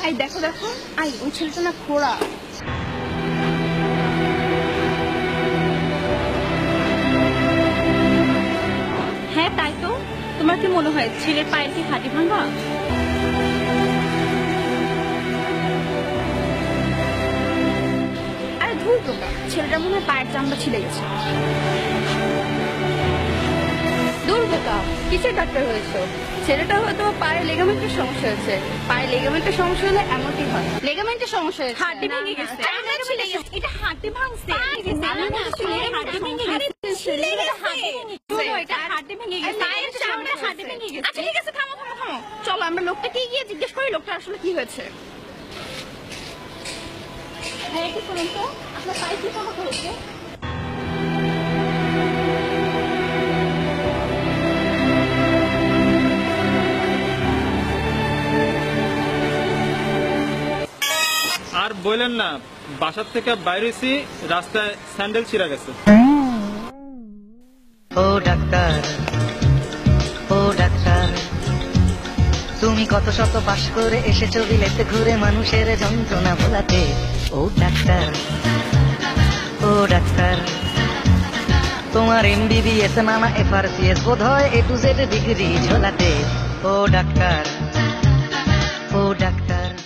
I দেখো দেখো, I ওই ছেলেটা না খোড়া। হ্যাঁ তাই তো, তোমার কি মনে হয় ছেলের পায়ের কি হাঁটি ভাঙা? আরে ধুর বোকা, ছেলেটার মনে হয় পায়ের চামড়া ছিলে গেছে। দূর বোকা, কিসের ডাক্তার হয়েছে? ছেলেটা হয়তো পায়ের লেগামেন্টের সমস্যা হয়েছে। পায়ের লেগামেন্টের সমস্যা হলে এমনটি হয়। লেগামেন্টের সমস্যা হয়েছে, হাড়টি ভেঙে গেছে। এটা হাড়টি ভাঙছে, হাড়টি ভেঙে গেছে। এটা হাড়টি ভেঙে গেছে, পায়ের চামড়া হাড়টি ভেঙে গেছে। আচ্ছা ঠিক আছে, থামো থামো থামো, চলো আমরা লোকটাকে গিয়ে জিজ্ঞেস করি লোকটা আসলে কি হয়েছে। হ্যাঁ কি শুনুন তো, আপনার পায়ে কি সমস্যা হয়েছে? আর বললেন না, বাসার থেকে বাইরেছি, রাস্তায় স্যান্ডেল ছিঁড়া গেছে। ও ডাক্তার, ও ডাক্তার, তুমি কত শত বাস করে এসেছো বিলেতে ঘুরে মানুষের যন্ত্রণা ভোলাতে। ও ডাক্তার, ও ডাক্তার, তোমার MBBS নানা FRCS বোধ হয় A to Z ডিগ্রি ঝোলাতে। ও ডাক্তার, ও ডাক্তার।